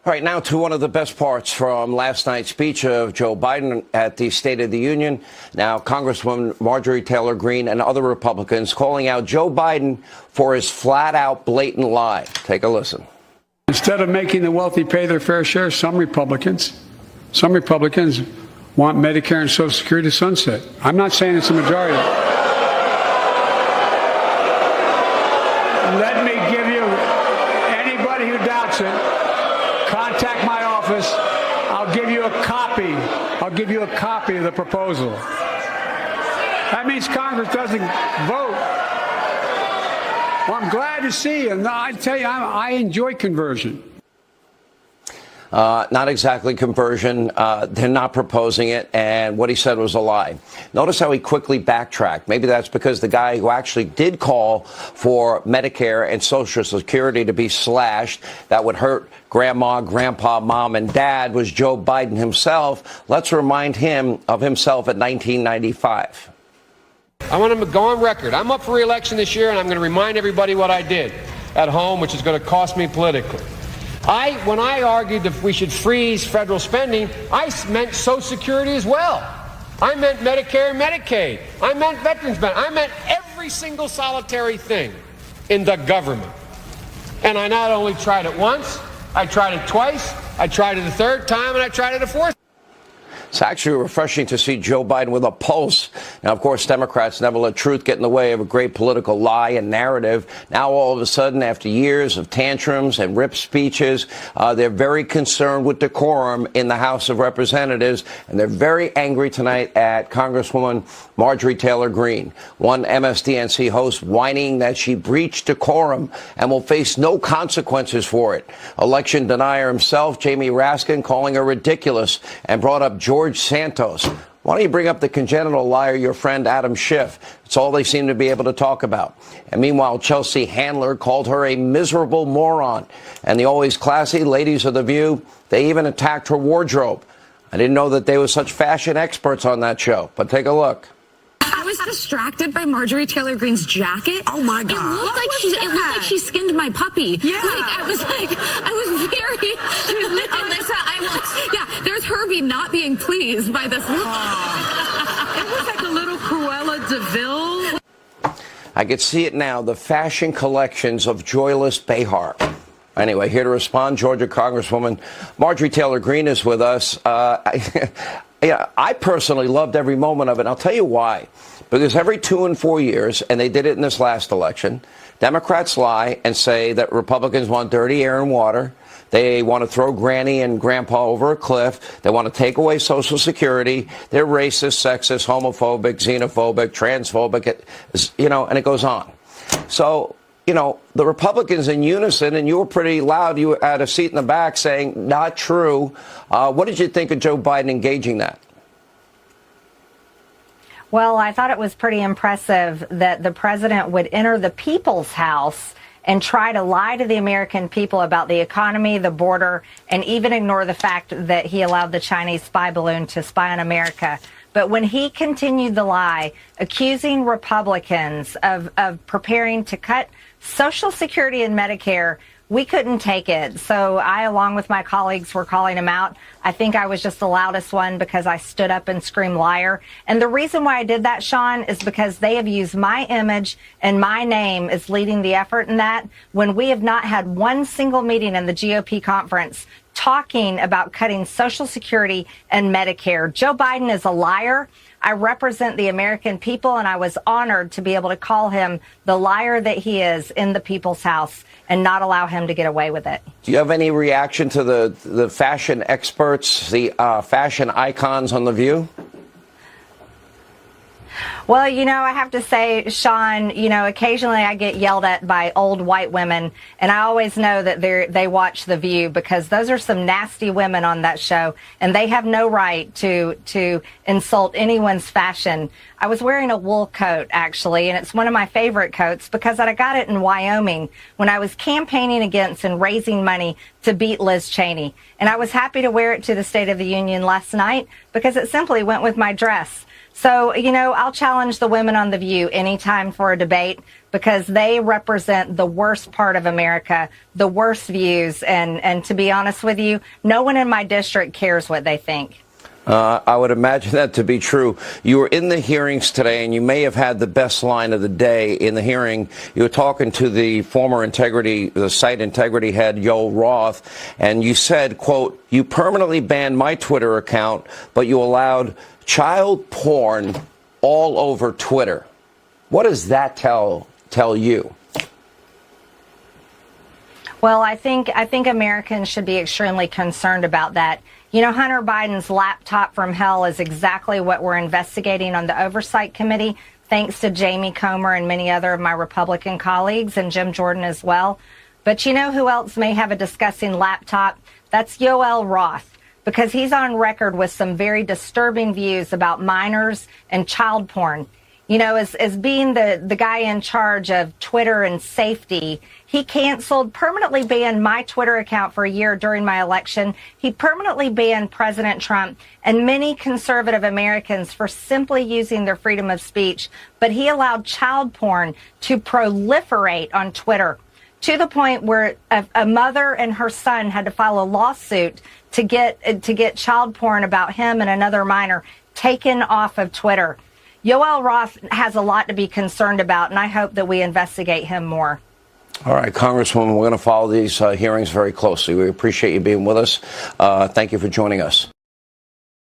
All right, now to one of the best parts from last night's speech of Joe Biden at the State of the Union. Now, Congresswoman Marjorie Taylor Greene and other Republicans calling out Joe Biden for his flat-out blatant lie. Take a listen. Instead of making the wealthy pay their fair share, some Republicans want Medicare and Social Security to sunset. I'm not saying it's a majority. Let me give you, anybody who doubts it, contact my office. I'll give you a copy. I'll give you a copy of the proposal. That means Congress doesn't vote. Well, I'm glad to see you. And I tell you, I enjoy conversion. Not exactly conversion. They're not proposing it. And what he said was a lie. Notice how he quickly backtracked. Maybe that's because the guy who actually did call for Medicare and Social Security to be slashed, that would hurt grandma, grandpa, mom, and dad, was Joe Biden himself. Let's remind him of himself at 1995. I want him to go on record. I'm up for re-election this year, and I'm going to remind everybody what I did at home, which is going to cost me politically. When I argued that we should freeze federal spending, I meant Social Security as well. I meant Medicare and Medicaid. I meant veterans benefits. I meant every single solitary thing in the government. And I not only tried it once, I tried it twice, I tried it a third time, and I tried it a fourth. It's actually refreshing to see Joe Biden with a pulse. Now, of course, Democrats never let truth get in the way of a great political lie and narrative. Now, all of a sudden, after years of tantrums and rip speeches, they're very concerned with decorum in the House of Representatives, and they're very angry tonight at Congresswoman Marjorie Taylor Greene, one MSDNC host whining that she breached decorum and will face no consequences for it. Election denier himself, Jamie Raskin, calling her ridiculous and brought up George Santos. Why don't you bring up the congenital liar, your friend Adam Schiff? It's all they seem to be able to talk about. And meanwhile, Chelsea Handler called her a miserable moron. And the always classy ladies of The View, they even attacked her wardrobe. I didn't know that they were such fashion experts on that show, but take a look. I was distracted by Marjorie Taylor Greene's jacket. Oh my God! It looked like she skinned my puppy. Yeah. I was very. Yeah, there's Herbie not being pleased by this look. It was like a little Cruella de Vil. I could see it now, the fashion collections of joyless Behar. Anyway, here to respond, Georgia Congresswoman Marjorie Taylor Greene is with us. I personally loved every moment of it. And I'll tell you why. Because every 2 and 4 years, and they did it in this last election, Democrats lie and say that Republicans want dirty air and water. They want to throw Granny and Grandpa over a cliff. They want to take away Social Security. They're racist, sexist, homophobic, xenophobic, transphobic, and it goes on. So, the Republicans in unison, and you were pretty loud, you had a seat in the back saying, not true. What did you think of Joe Biden engaging that? Well, I thought it was pretty impressive that the president would enter the people's house and try to lie to the American people about the economy, the border, and even ignore the fact that he allowed the Chinese spy balloon to spy on America. But when he continued the lie, accusing Republicans of preparing to cut Social Security and Medicare, we couldn't take it. So I, along with my colleagues, were calling him out. I think I was just the loudest one because I stood up and screamed liar. And the reason why I did that, Sean, is because they have used my image and my name as leading the effort in that, when we have not had one single meeting in the GOP conference talking about cutting Social Security and Medicare. Joe Biden is a liar. I represent the American people, and I was honored to be able to call him the liar that he is in the people's house and not allow him to get away with it. Do you have any reaction to the fashion experts, the fashion icons on The View? Well, I have to say, Sean, occasionally I get yelled at by old white women, and I always know that they watch The View because those are some nasty women on that show, and they have no right to insult anyone's fashion. I was wearing a wool coat, actually, and it's one of my favorite coats because I got it in Wyoming when I was campaigning against and raising money to beat Liz Cheney. And I was happy to wear it to the State of the Union last night because it simply went with my dress. So, I'll challenge the women on The View anytime for a debate because they represent the worst part of America, the worst views. And to be honest with you, no one in my district cares what they think. I would imagine that to be true. You were in the hearings today, and you may have had the best line of the day in the hearing. You were talking to the former the site integrity head, Yoel Roth, and you said, quote, "You permanently banned my Twitter account, but you allowed child porn all over Twitter." What does that tell you? Well, I think Americans should be extremely concerned about that. Hunter Biden's laptop from hell is exactly what we're investigating on the Oversight Committee, thanks to Jamie Comer and many other of my Republican colleagues and Jim Jordan as well. But who else may have a disgusting laptop? That's Yoel Roth, because he's on record with some very disturbing views about minors and child porn. As being the guy in charge of Twitter and safety, he permanently banned my Twitter account for a year during my election. He permanently banned President Trump and many conservative Americans for simply using their freedom of speech. But he allowed child porn to proliferate on Twitter to the point where a mother and her son had to file a lawsuit to get child porn about him and another minor taken off of Twitter. Yoel Roth has a lot to be concerned about, and I hope that we investigate him more. All right, Congresswoman, we're going to follow these hearings very closely. We appreciate you being with us. Thank you for joining us.